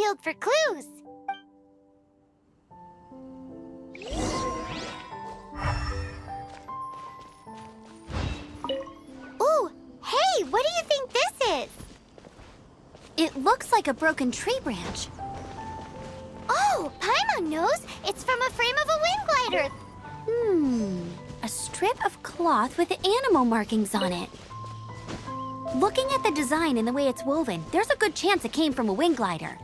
field for clues. Ooh, hey, what do you think this is? It looks like a broken tree branch. Oh, Paimon knows. It's from a frame of a wind glider. A strip of cloth with animal markings on it. Looking at the design and the way it's woven, there's a good chance it came from a wing glider.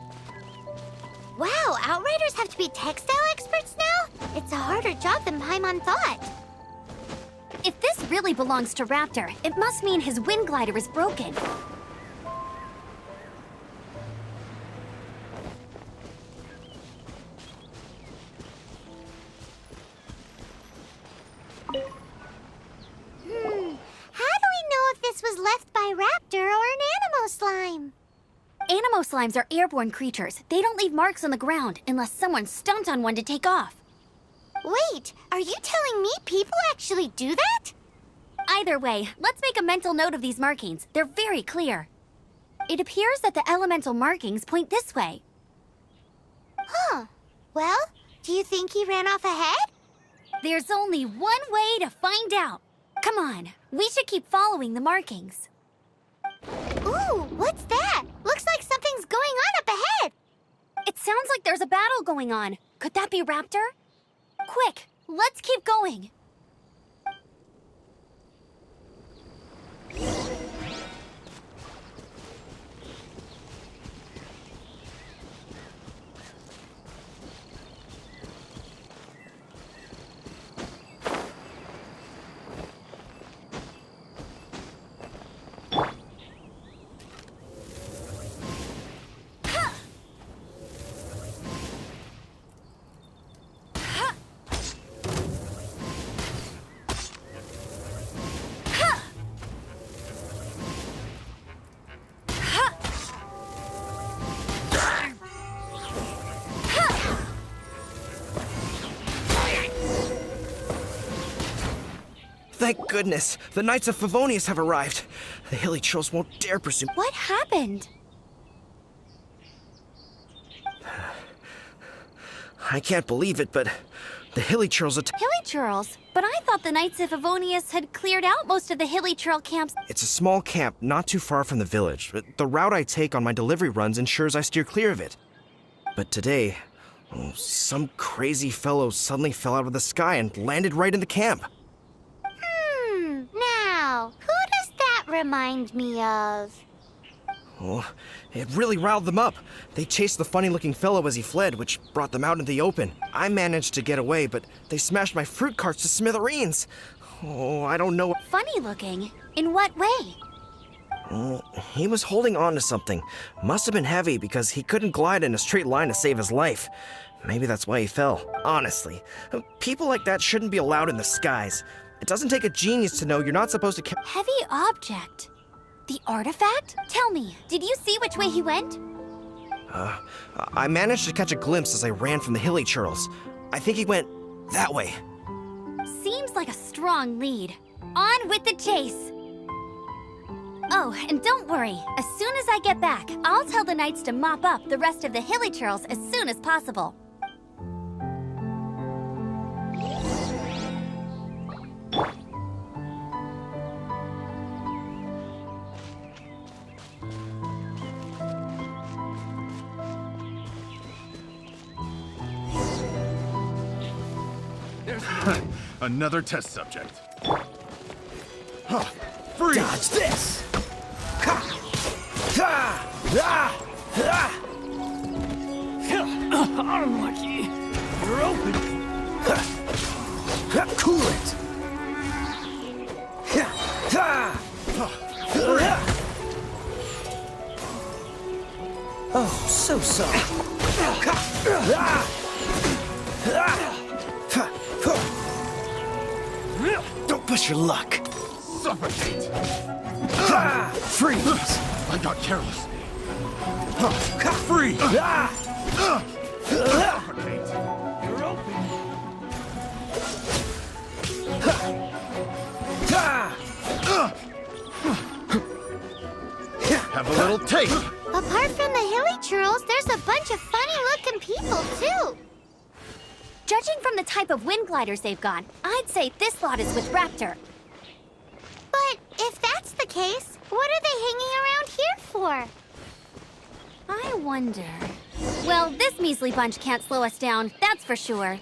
Wow, Outriders have to be textile experts now? It's a harder job than Paimon thought. If this really belongs to Raptor, it must mean his wind glider is broken. How do we know if this was left by Raptor or an Animo slime? Animo slimes are airborne creatures. They don't leave marks on the ground unless someone stomped on one to take off. Wait, are you telling me people actually do that? Either way, let's make a mental note of these markings. They're very clear. It appears that the elemental markings point this way. Huh. Well, do you think he ran off ahead? There's only one way to find out. Come on, we should keep following the markings. Ooh, what's that? Looks like something's going on up ahead. It sounds like there's a battle going on. Could that be Raptor? Quick, let's keep going. Thank goodness, the Knights of Favonius have arrived. The hilly trolls won't dare pursue. What happened? I can't believe it, but the hilly trolls Hilly churls? But I thought the Knights of Favonius had cleared out most of the hilly churl camps. It's a small camp not too far from the village. The route I take on my delivery runs ensures I steer clear of it. But today, some crazy fellow suddenly fell out of the sky and landed right in the camp. Now, who does that remind me of? Oh, it really riled them up. They chased the funny-looking fellow as he fled, which brought them out into the open. I managed to get away, but they smashed my fruit carts to smithereens. Oh, I don't know. Funny looking? In what way? He was holding on to something. Must have been heavy because he couldn't glide in a straight line to save his life. Maybe that's why he fell. Honestly, people like that shouldn't be allowed in the skies. It doesn't take a genius to know you're not supposed to Heavy object? The artifact? Tell me, did you see which way he went? I managed to catch a glimpse as I ran from the hilly churls. I think he went that way. Seems like a strong lead. On with the chase! Oh, and don't worry. As soon as I get back, I'll tell the knights to mop up the rest of the hilly churls as soon as possible. Another test subject. Freeze! Dodge this! Unlucky. You're open. Cool it! Oh, so sorry. Don't push your luck. Suffocate. Freeze! I got careless. Freeze! Suffocate. You're open. Have a little taste. A Apart from the hilly churls, there's a bunch of funny-looking people, too. Judging from the type of wind gliders they've got, I'd say this lot is with Raptor. But if that's the case, what are they hanging around here for? I wonder... Well, this measly bunch can't slow us down, that's for sure.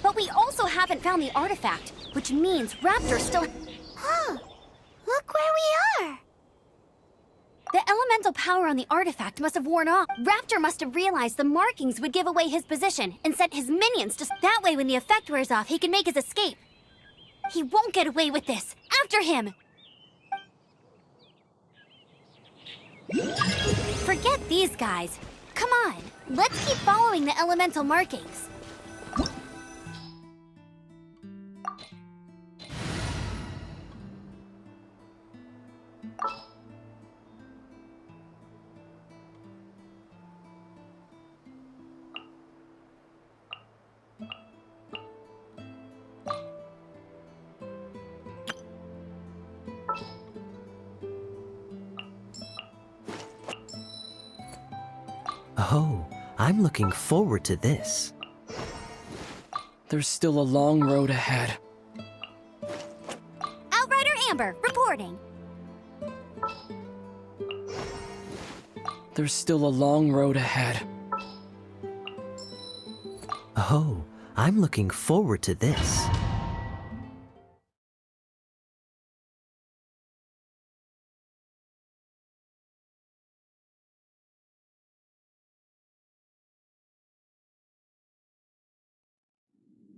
But we also haven't found the artifact, which means Raptor still... Huh. Look where we are. The elemental power on the artifact must have worn off. Raptor must have realized the markings would give away his position and sent his minions to... That way, when the effect wears off, he can make his escape. He won't get away with this. After him! Forget these guys. Come on, let's keep following the elemental markings. Oh, I'm looking forward to this. There's still a long road ahead. Outrider Amber, reporting. There's still a long road ahead. Oh, I'm looking forward to this.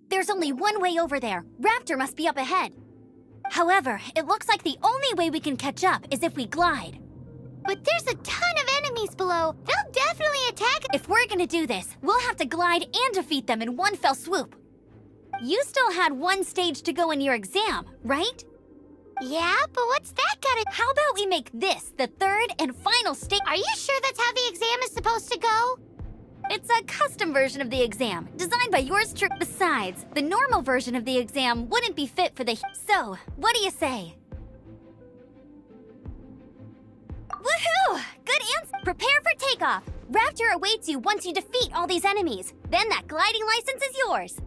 There's only one way over there. Raptor must be up ahead. However, it looks like the only way we can catch up is if we glide. But there's a ton of enemies below. They'll definitely attack. If we're gonna do this, we'll have to glide and defeat them in one fell swoop. You still had one stage to go in your exam, right? Yeah, but what's that gotta... How about we make this the third and final stage? Are you sure that's how the exam is supposed to go? It's a custom version of the exam, designed by yours truly. Besides, the normal version of the exam wouldn't be fit for the... So, what do you say? Woohoo! Good answer! Prepare for takeoff! Raptor awaits you once you defeat all these enemies. Then that gliding license is yours.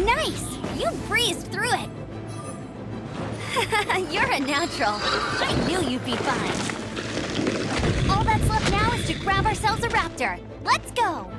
Nice! You breezed through it! You're a natural. I knew you'd be fine. All that's left now is to grab ourselves a raptor. Let's go!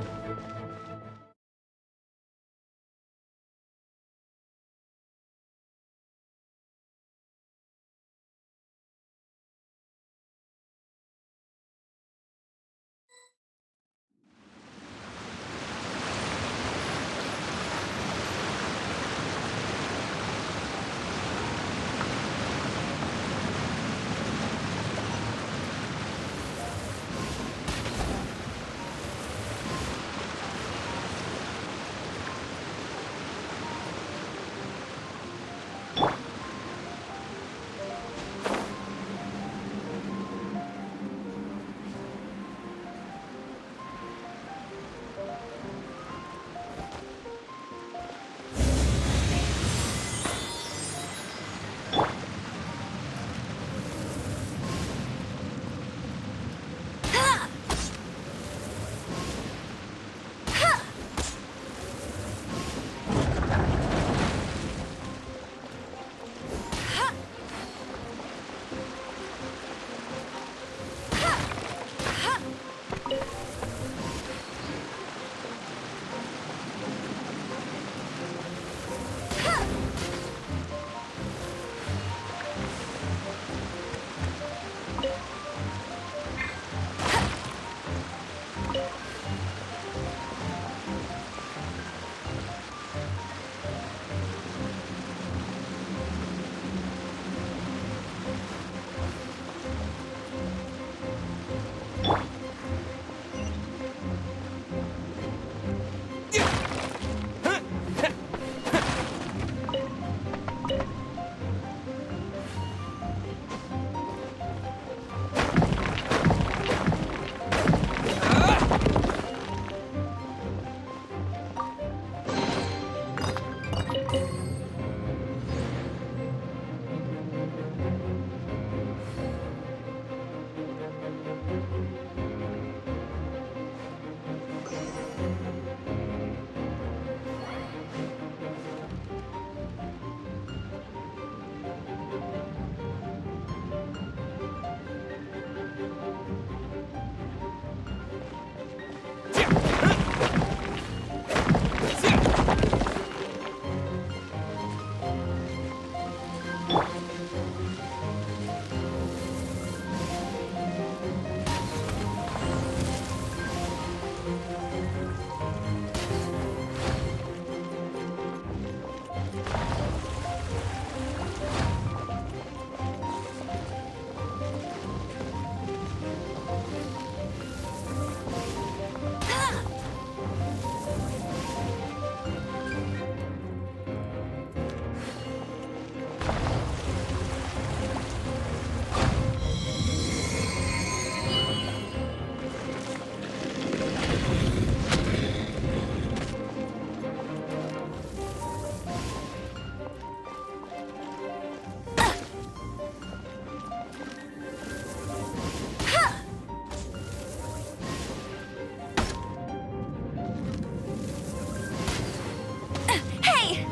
Hey!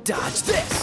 Dodge this!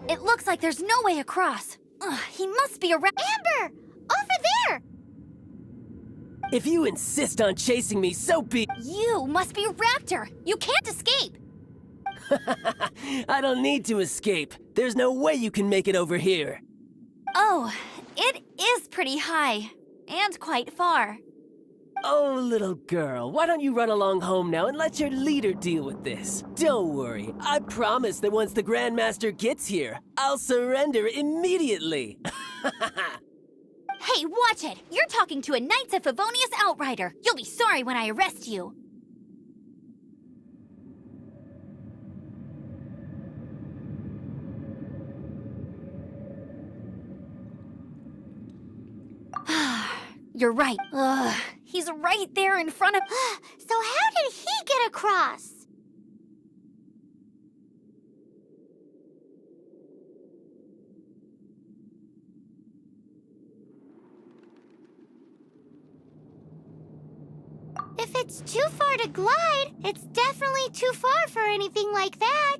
It looks like there's no way across. Ugh, he must be around. Amber! Over there! If you insist on chasing me, so be. You must be Raptor. You can't escape. I don't need to escape. There's no way you can make it over here. Oh, it is pretty high. And quite far. Oh, little girl, why don't you run along home now and let your leader deal with this? Don't worry, I promise that once the Grandmaster gets here, I'll surrender immediately. Hey, watch it! You're talking to a Knights of Favonius outrider. You'll be sorry when I arrest you. You're right. Ugh, he's right there in front of... So how did he get across? If it's too far to glide, it's definitely too far for anything like that.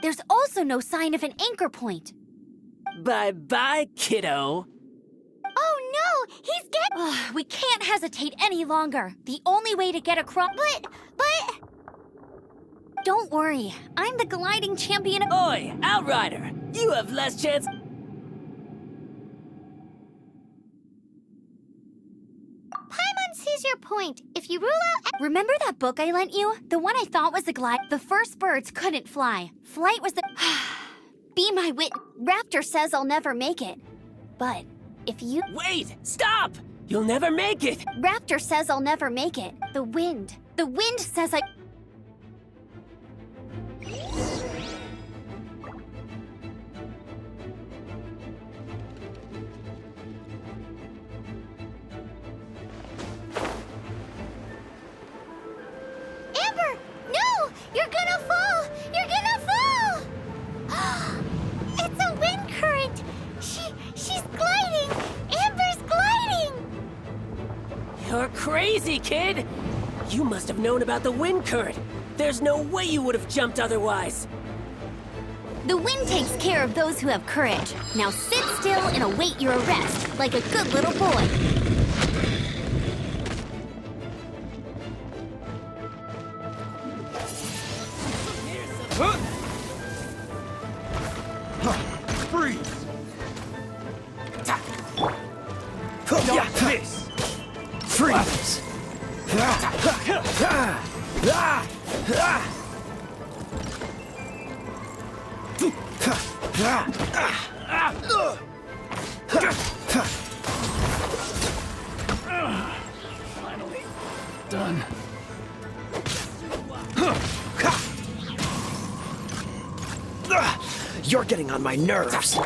There's also no sign of an anchor point. Bye-bye, kiddo. Oh no, he's getting... Ugh, we can't hesitate any longer. The only way to get across... But... Don't worry, I'm the gliding champion of... Oi, outrider! You have less chance... Paimon sees your point. If you rule out... Remember that book I lent you? The one I thought was a glide? The first birds couldn't fly. Flight was the... Be my wit... Raptor says I'll never make it. But if you... Wait! Stop! You'll never make it! Raptor says I'll never make it. The wind says I... Amber! No! You're gonna fall! You're gonna fall! It's a wind current! She's gliding! Amber's gliding! You're crazy, kid! You must have known about the wind current. There's no way you would have jumped otherwise. The wind takes care of those who have courage. Now sit still and await your arrest, like a good little boy. Freeze! Yeah. This! Freeze! Finally done. You're getting on my nerves.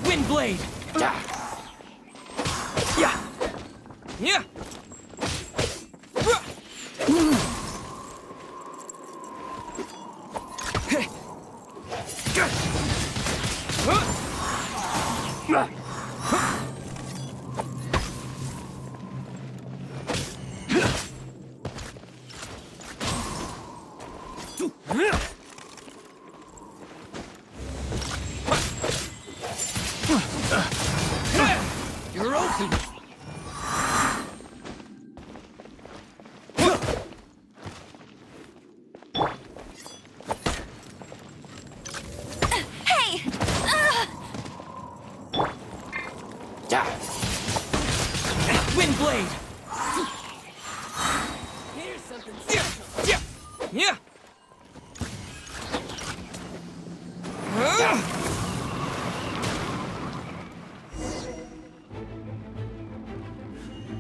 Wind blade! Yeah. Yeah! You're open. Hey! Wind blade! Here's something special. Yeah!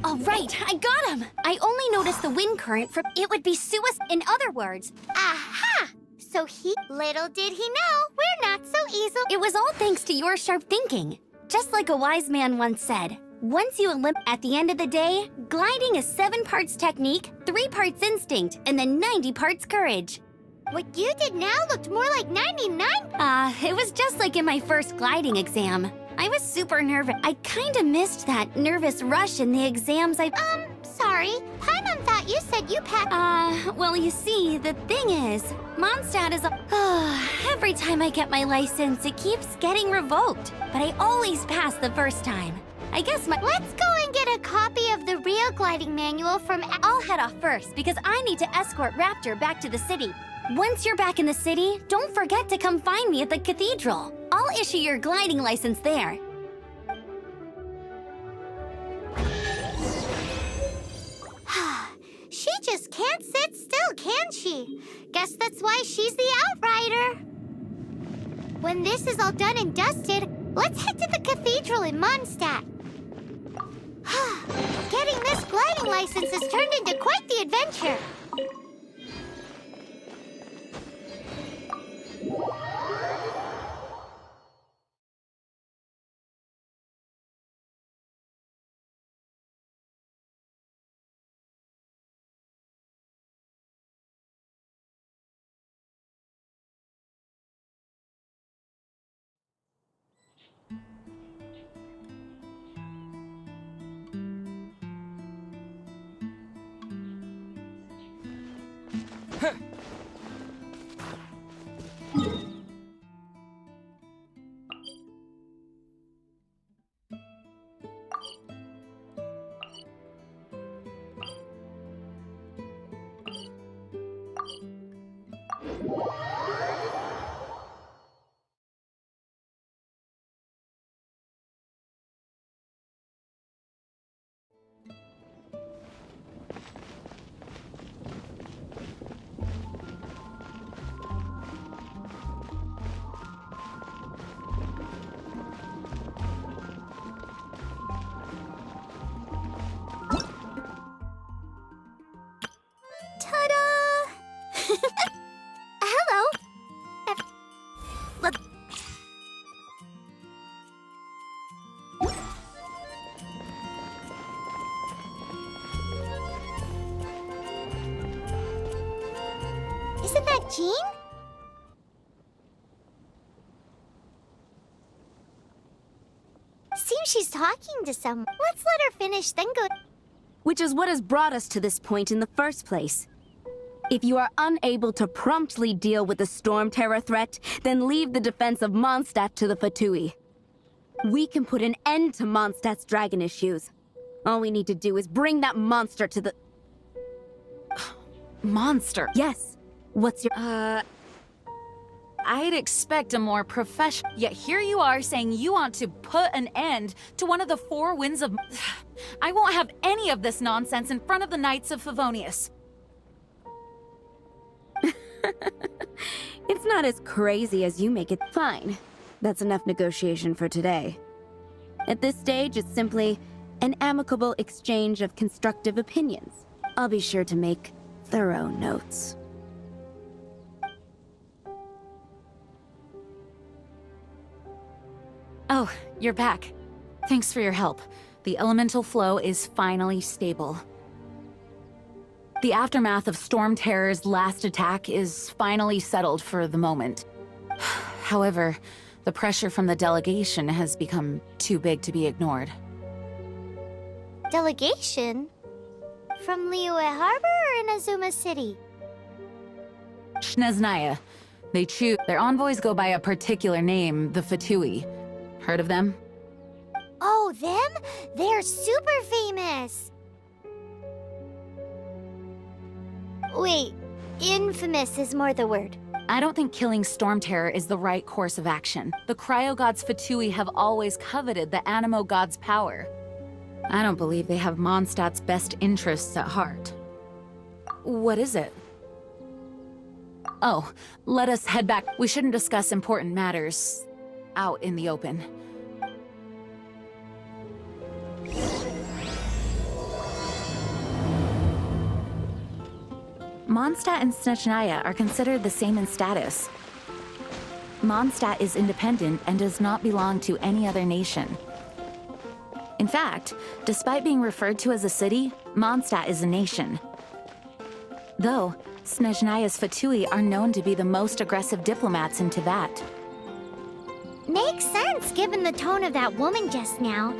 All right, I got him. I only noticed the wind current from it would be suicide. In other words, Aha! So little did he know, we're not so easily. it was all thanks to your sharp thinking. Just like a wise man once said, once you at the end of the day, gliding is 7 parts technique, 3 parts instinct, and then 90 parts courage. What you did now looked more like 99. It was just like in my first gliding exam. I was super nervous. I kinda missed that nervous rush in the exams Sorry. Paimon thought you said you passed. well, you see, the thing is, Mondstadt is every time I get my license, it keeps getting revoked. But I always pass the first time. I guess Let's go and get a copy of the real gliding manual from... I'll head off first because I need to escort Raptor back to the city. Once you're back in the city, don't forget to come find me at the cathedral. I'll issue your gliding license there. She just can't sit still, can she? Guess that's why she's the outrider. When this is all done and dusted, let's head to the cathedral in Mondstadt. Getting this gliding license has turned into quite the adventure. Hello. Isn't that Jean? Seems she's talking to someone. Let's let her finish, then go. Which is what has brought us to this point in the first place. If you are unable to promptly deal with the storm terror threat, then leave the defense of Mondstadt to the Fatui. We can put an end to Mondstadt's dragon issues. All we need to do is bring that monster to the... Monster? Yes. What's your... I'd expect a more professional. Yet here you are saying you want to put an end to one of the four winds of. I won't have any of this nonsense in front of the Knights of Favonius. It's not as crazy as you make it. Fine. That's enough negotiation for today. At this stage, it's simply an amicable exchange of constructive opinions. I'll be sure to make thorough notes. Oh, you're back. Thanks for your help. The elemental flow is finally stable. The aftermath of Storm Terror's last attack is finally settled for the moment. However, the pressure from the delegation has become too big to be ignored. Delegation? From Liyue Harbor or Inazuma City? Snezhnaya. They choose. Their envoys go by a particular name, the Fatui. Heard of them? Oh, them? They're super famous! Wait, infamous is more the word. I don't think killing Storm Terror is the right course of action. The Cryo Gods Fatui have always coveted the Animo God's power. I don't believe they have Mondstadt's best interests at heart. What is it? Oh, let us head back. We shouldn't discuss important matters out in the open. Mondstadt and Snezhnaya are considered the same in status. Mondstadt is independent and does not belong to any other nation. In fact, despite being referred to as a city, Mondstadt is a nation. Though, Snezhnaya's Fatui are known to be the most aggressive diplomats in Teyvat. Makes sense given the tone of that woman just now.